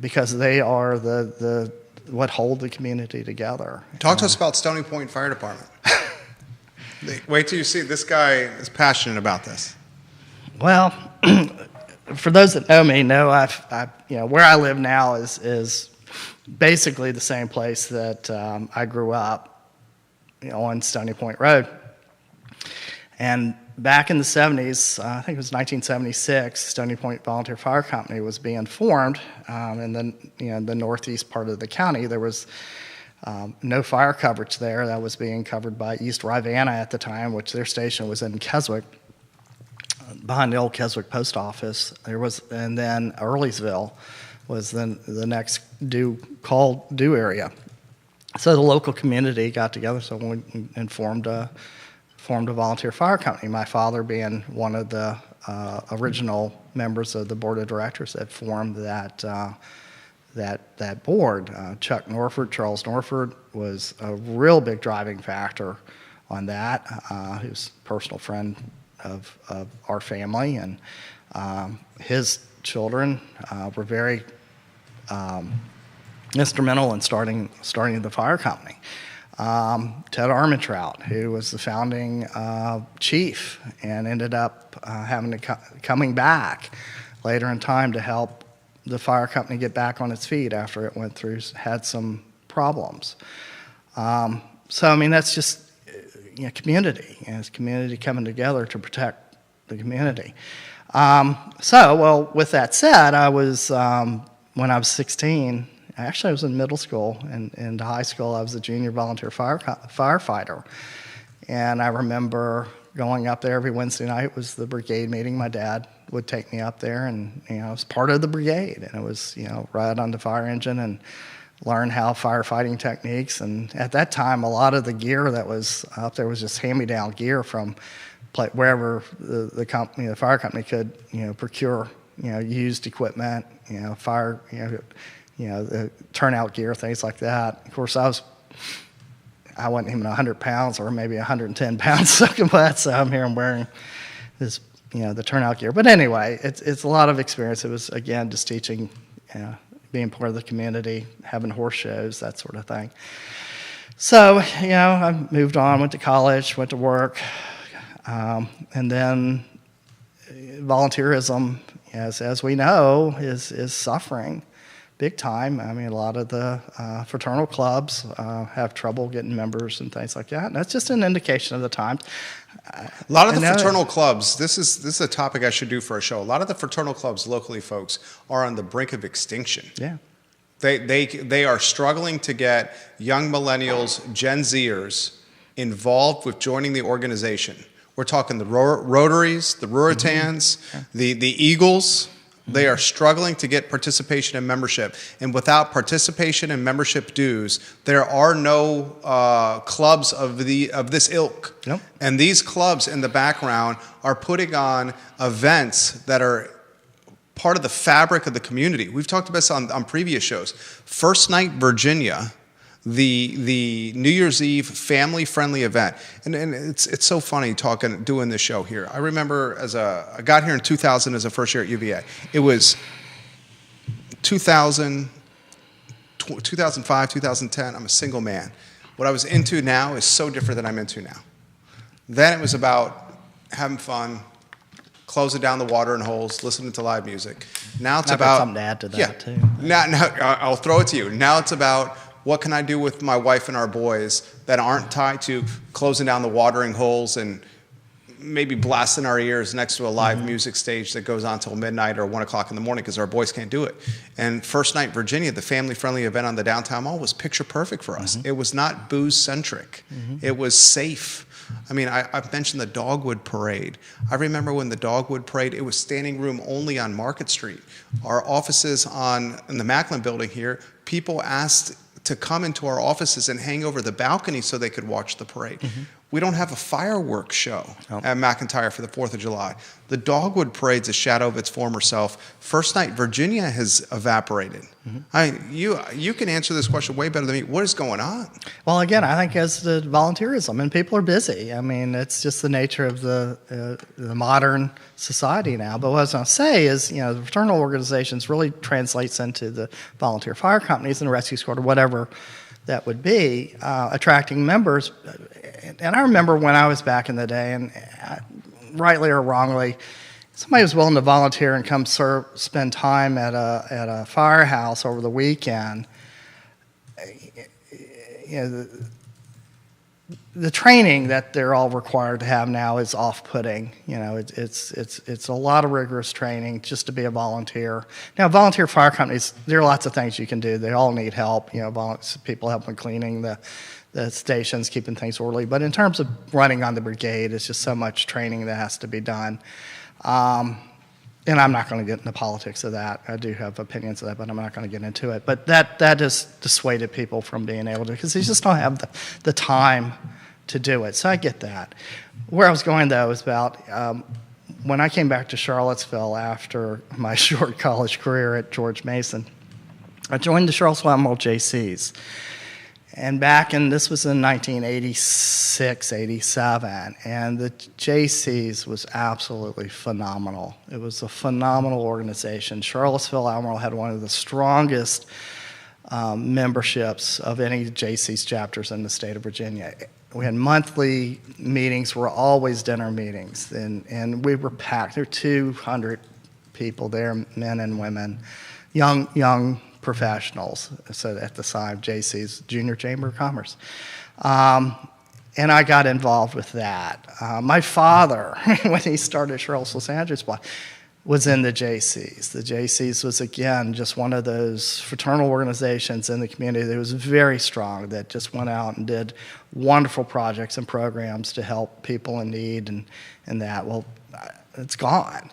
because they are the what hold the community together. Talk to us about Stony Point Fire Department. Wait till you see, this guy is passionate about this. Well, for those that know me, know where I live now is basically the same place that I grew up, on Stony Point Road. And back in the 70s, I think it was 1976, Stony Point Volunteer Fire Company was being formed, and then the northeast part of the county, there was no fire coverage there. That was being covered by East Rivanna at the time, which their station was in Keswick, behind the old Keswick post office. And then Earlysville was then the next due area. So the local community got together, and formed a volunteer fire company. My father being one of the original members of the board of directors that formed that board. Chuck Norford, Charles Norford, was a real big driving factor on that. He was a personal friend of our family, and his children were very instrumental in starting the fire company. Ted Armentrout, who was the founding chief and ended up coming back later in time to help the fire company get back on its feet after it had some problems. So, I mean, that's just community, and it's community coming together to protect the community. With that said, I was, when I was 16, actually I was in middle school, and in high school I was a junior volunteer firefighter. And I remember going up there every Wednesday night was the brigade meeting. My dad would take me up there, and I was part of the brigade, and it was ride on the fire engine and learn how firefighting techniques. And at that time, a lot of the gear that was up there was just hand-me-down gear from wherever the fire company could procure used equipment, fire the turnout gear, things like that. Of course, I wasn't even 100 pounds or maybe 110 pounds soaking wet, so I'm here and wearing this, the turnout gear. But anyway, it's a lot of experience. It was, again, just teaching, being part of the community, having horse shows, that sort of thing. So, I moved on, went to college, went to work, and then volunteerism, as we know, is suffering big time. I mean, a lot of the fraternal clubs have trouble getting members and things like that. And that's just an indication of the times. A lot of the fraternal clubs, this is a topic I should do for a show. A lot of the fraternal clubs locally, folks, are on the brink of extinction. Yeah. They are struggling to get young millennials, Gen Zers, involved with joining the organization. We're talking the Rotaries, the Ruritans, the Eagles. They are struggling to get participation and membership. And without participation and membership dues, there are no clubs of this ilk. Nope. And these clubs in the background are putting on events that are part of the fabric of the community. We've talked about this on previous shows. First Night Virginia, the New Year's Eve family-friendly event. And it's so funny doing this show here. I remember I got here in 2000 as a first year at UVA. It was 2000, 2005, 2010. I'm a single man. What I was into now is so different than I'm into now. Then it was about having fun, closing down the watering holes, listening to live music. Now it's about something to add to that too. Now I'll throw it to you. Now it's about what can I do with my wife and our boys that aren't tied to closing down the watering holes and maybe blasting our ears next to a live music stage that goes on till midnight or 1 o'clock in the morning because our boys can't do it. And First Night Virginia, the family-friendly event on the downtown mall, was picture perfect for us. It was not booze-centric. It was safe. I mean, I've mentioned the Dogwood Parade. I remember when the Dogwood Parade, it was standing room only on Market Street. Our offices in the Macklin building here, people asked to come into our offices and hang over the balcony so they could watch the parade. We don't have a fireworks show at McIntyre for the 4th of July. The Dogwood Parade's a shadow of its former self. First Night Virginia has evaporated. I mean, you can answer this question way better than me. What is going on? Well, again, I think it's the volunteerism, and people are busy. I mean, it's just the nature of the modern society now. But what I was going to say is, you know, the fraternal organizations really translates into the volunteer fire companies and the rescue squad or whatever that would be, attracting members. And I remember when I was back in the day, and rightly or wrongly, somebody was willing to volunteer and come spend time at a firehouse over the weekend. You know, the training that they're all required to have now is off-putting. You know, it's a lot of rigorous training just to be a volunteer. Now, volunteer fire companies, there are lots of things you can do. They all need help. You know, people help with cleaning the stations, keeping things orderly. But in terms of running on the brigade, it's just so much training that has to be done. And I'm not going to get into politics of that. I do have opinions of that, but I'm not going to get into it. But that has dissuaded people from being able to, because they just don't have the time to do it. So I get that. Where I was going, though, is about when I came back to Charlottesville after my short college career at George Mason, I joined the Charlottesville Admiral JCs. And this was in 1986, 87, and the JCs was absolutely phenomenal. It was a phenomenal organization. Charlottesville Admiral had one of the strongest memberships of any JCs chapters in the state of Virginia. We had monthly meetings, were always dinner meetings, and we were packed. There were 200 people there, men and women, young professionals, so at the time, JC's Junior Chamber of Commerce. And I got involved with that. My father, when he started Charlottesville Sanders Block, was in the JCs. The JCs was, again, just one of those fraternal organizations in the community that was very strong, that just went out and did wonderful projects and programs to help people in need and that. Well, it's gone.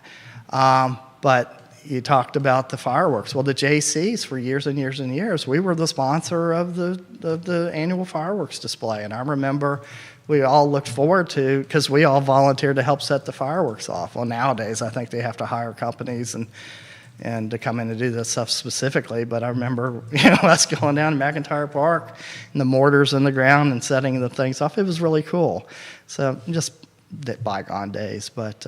But you talked about the fireworks. Well, the JCs, for years and years and years, we were the sponsor of the annual fireworks display. And I remember we all looked forward to, because we all volunteered to help set the fireworks off. Well, nowadays, I think they have to hire companies and to come in and do this stuff specifically. But I remember, us going down to McIntyre Park and the mortars in the ground and setting the things off. It was really cool. So just bygone days, but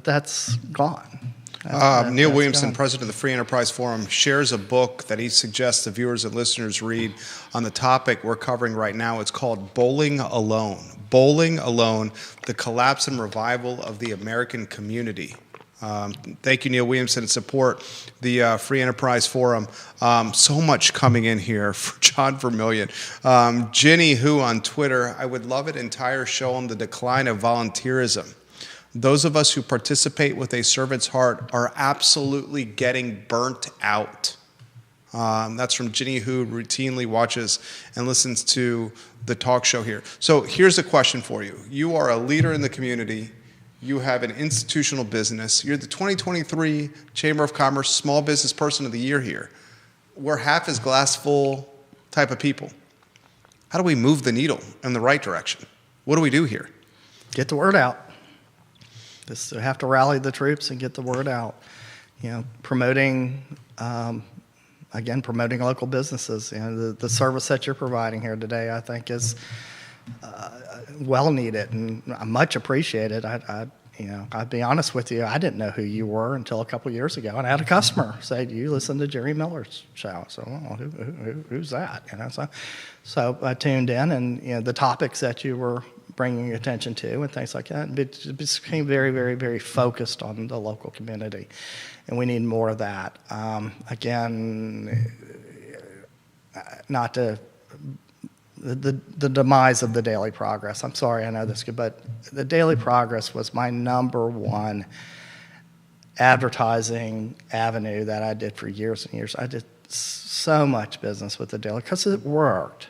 that's gone. Neil Williamson, president of the Free Enterprise Forum, shares a book that he suggests the viewers and listeners read on the topic we're covering right now. It's called Bowling Alone. Bowling Alone, The Collapse and Revival of the American Community. Thank you, Neil Williamson, and support the Free Enterprise Forum. So much coming in here for John Vermillion. Ginny Who on Twitter, I would love an entire show on the decline of volunteerism. Those of us who participate with a servant's heart are absolutely getting burnt out. That's from Ginny, who routinely watches and listens to the talk show here. So here's a question for you. You are a leader in the community. You have an institutional business. You're the 2023 Chamber of Commerce Small Business Person of the Year here. We're half as glass full type of people. How do we move the needle in the right direction? What do we do here? Get the word out. Just have to rally the troops and get the word out. Promoting local businesses. The service that you're providing here today, I think, is well needed and much appreciated. I'd be honest with you, I didn't know who you were until a couple of years ago, and I had a customer say, "Do you listen to Jerry Miller's show?" So, who's that? So I tuned in, and the topics that you were bringing attention to and things like that, and it became very, very, very focused on the local community, and we need more of that. Not to the demise of the Daily Progress. I'm sorry, I know this, but the Daily Progress was my number one advertising avenue that I did for years and years. I did so much business with the Daily because it worked.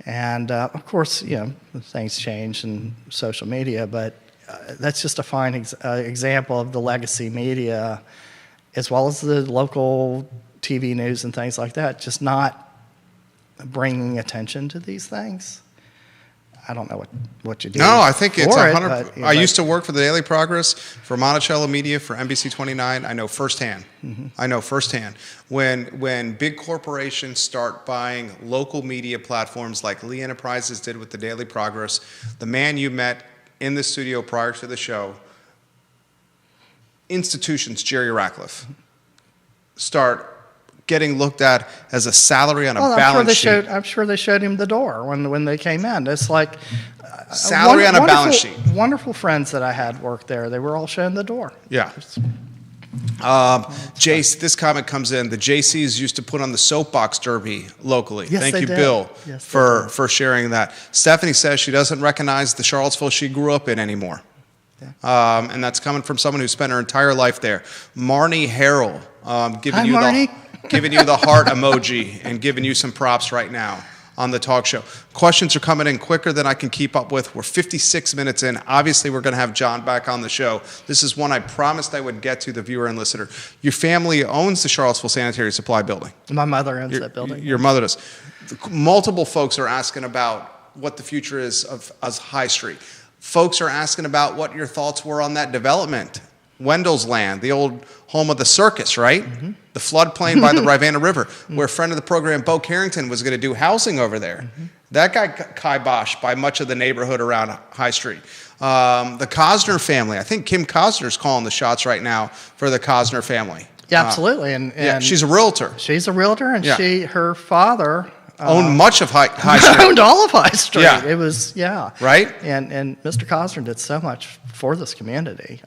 And of course, things change in social media, but that's just a fine example of the legacy media, as well as the local TV news and things like that, just not bringing attention to these things. I don't know what you do. No, I think it's for 100. But, I used to work for the Daily Progress, for Monticello Media, for NBC 29. I know firsthand. I know firsthand when big corporations start buying local media platforms like Lee Enterprises did with the Daily Progress. The man you met in the studio prior to the show, institutions, Jerry Ratcliffe, start getting looked at as a salary on a balance sheet. I'm sure they showed him the door when they came in. It's like salary on a balance sheet. Wonderful friends that I had work there. They were all shown the door. Yeah. Jace, this comment comes in. The JCs used to put on the soapbox derby locally. Yes, Thank they you, did. Bill, Yes, for sharing that. Stephanie says she doesn't recognize the Charlottesville she grew up in anymore. Yeah. And that's coming from someone who spent her entire life there. Marnie Harrell, Hi, Marnie. giving you the heart emoji and giving you some props right now on the talk show. Questions are coming in quicker than I can keep up with. We're 56 minutes in. Obviously, we're going to have John back on the show. This is one I promised I would get to, the viewer and listener. Your family owns the Charlottesville Sanitary Supply Building. My mother owns that building. Your mother does. Multiple folks are asking about what the future is of High Street. Folks are asking about what your thoughts were on that development. Wendell's Land, the old home of the circus, right? Mm-hmm. The floodplain by the Rivanna River, where a friend of the program, Bo Carrington, was going to do housing over there. Mm-hmm. That got kiboshed by much of the neighborhood around High Street. The Cosner family, I think Kim Cosner's calling the shots right now for the Cosner family. Yeah, absolutely. And she's a realtor. She's a realtor, and her father owned much of High Street. Owned all of High Street. Yeah. It was, Right? And Mr. Cosner did so much for this community.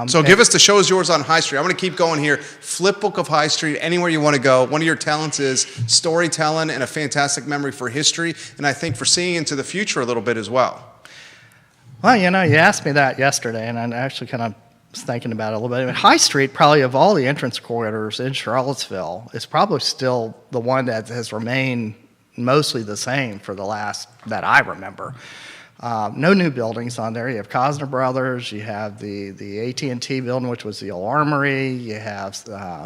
So give us the show is yours on High Street. I'm going to keep going here. Flip book of High Street, anywhere you want to go. One of your talents is storytelling and a fantastic memory for history, and I think for seeing into the future a little bit as well. Well, you asked me that yesterday, and I actually kind of was thinking about it a little bit. I mean, High Street, probably of all the entrance corridors in Charlottesville, is probably still the one that has remained mostly the same for the last that I remember. No new buildings on there. You have Cosner Brothers. You have the AT&T building, which was the old Armory. You have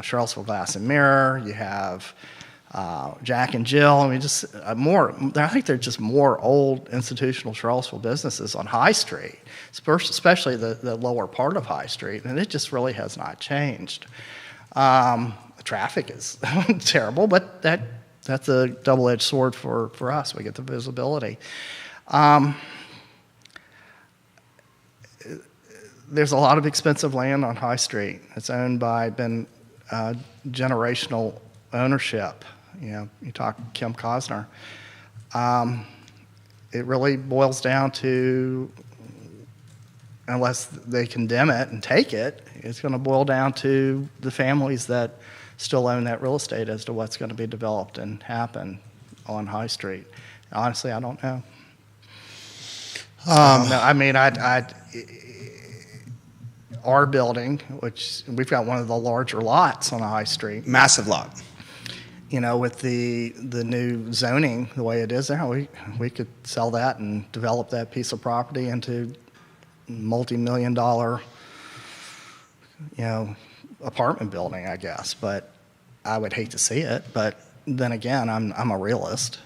Charlottesville Glass and Mirror. You have Jack and Jill. I mean, just more. I think they're just more old institutional Charlottesville businesses on High Street, especially the lower part of High Street, and it just really has not changed. The traffic is terrible, but that's a double-edged sword for us. We get the visibility. There's a lot of expensive land on High Street. It's owned by generational ownership. You talk Kim Cosner. It really boils down to, unless they condemn it and take it, it's going to boil down to the families that still own that real estate as to what's going to be developed and happen on High Street. Honestly, I don't know. I mean, our building, which we've got one of the larger lots on High Street. Massive lot. With the new zoning the way it is there, we could sell that and develop that piece of property into multi-million-dollar, apartment building, I guess. But I would hate to see it. But then again, I'm a realist.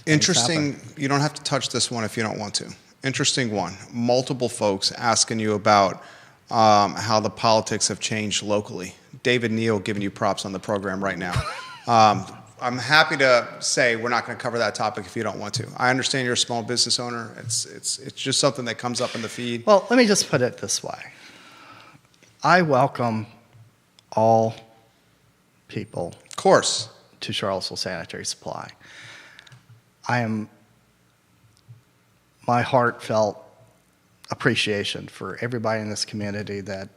Interesting. You don't have to touch this one if you don't want to. Interesting one. Multiple folks asking you about how the politics have changed locally. David Neal giving you props on the program right now. I'm happy to say we're not going to cover that topic if you don't want to. I understand you're a small business owner. It's just something that comes up in the feed. Well, let me just put it this way. I welcome all people, of course, to Charlottesville Sanitary Supply. My heartfelt appreciation for everybody in this community that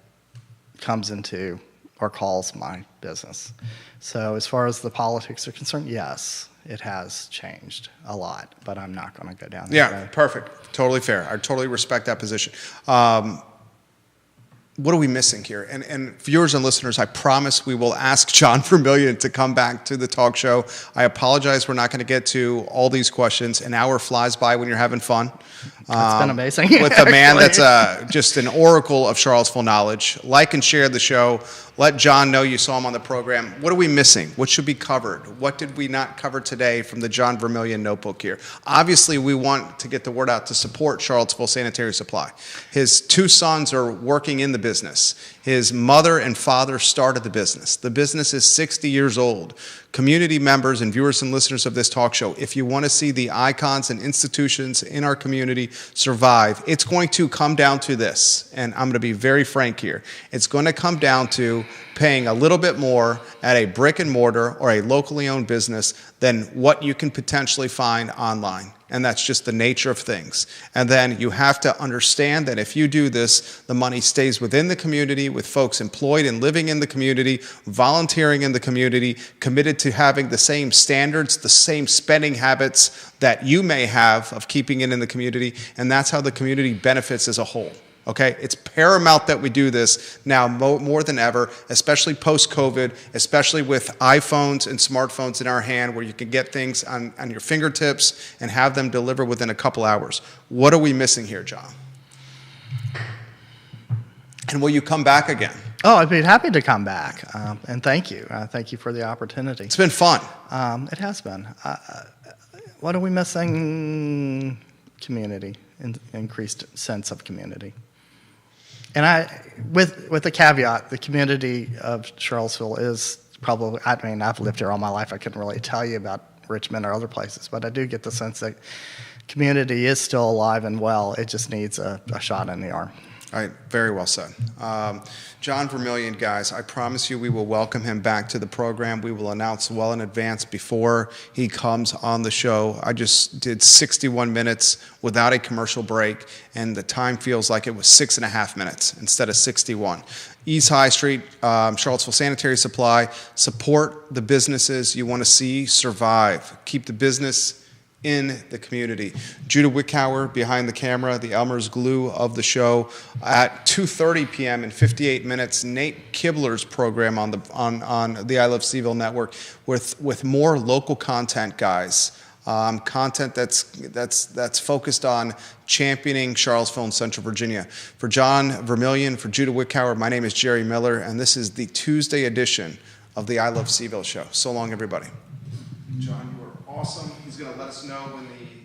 comes into or calls my business. So as far as the politics are concerned, yes, it has changed a lot, but I'm not going to go down that road. Perfect. Totally fair. I totally respect that position. what are we missing here? And viewers and listeners, I promise we will ask John Vermillion to come back to the talk show. I apologize, we're not going to get to all these questions. An hour flies by when you're having fun. It's been amazing. With a man that's just an oracle of Charlottesville knowledge. Like and share the show. Let John know you saw him on the program. What are we missing? What should be covered? What did we not cover today from the John Vermillion notebook here? Obviously, we want to get the word out to support Charlottesville Sanitary Supply. His two sons are working in the business. His mother and father started the business. The business is 60 years old. Community members and viewers and listeners of this talk show, if you want to see the icons and institutions in our community survive, it's going to come down to this, and I'm going to be very frank here. It's going to come down to paying a little bit more at a brick and mortar or a locally owned business than what you can potentially find online. And that's just the nature of things. And then you have to understand that if you do this, the money stays within the community with folks employed and living in the community, volunteering in the community, committed to having the same standards, the same spending habits that you may have of keeping it in the community. And that's how the community benefits as a whole. Okay, it's paramount that we do this now more than ever, especially post-COVID, especially with iPhones and smartphones in our hand where you can get things on your fingertips and have them delivered within a couple hours. What are we missing here, John? And will you come back again? Oh, I'd be happy to come back, and thank you. Thank you for the opportunity. It's been fun. It has been. What are we missing? Community, increased sense of community. And with the caveat, the community of Charlottesville is probably, I mean, I've lived here all my life. I couldn't really tell you about Richmond or other places, but I do get the sense that community is still alive and well. It just needs a shot in the arm. All right, very well said. John Vermillion, guys, I promise you we will welcome him back to the program. We will announce well in advance before he comes on the show. I just did 61 minutes without a commercial break, and the time feels like it was 6.5 minutes instead of 61. East High Street, Charlottesville Sanitary Supply, support the businesses you want to see survive. Keep the business in the community. Judah Wickhauer behind the camera, the Elmer's glue of the show. At 2:30 p.m. in 58 minutes, Nate Kibler's program on the I Love Seville network with more local content, guys. Content that's focused on championing Charlottesville and Central Virginia. For John Vermillion, for Judah Wickhauer, my name is Jerry Miller, and this is the Tuesday edition of the I Love Seville show. So long, everybody. John, you were awesome. He's going to let us know when the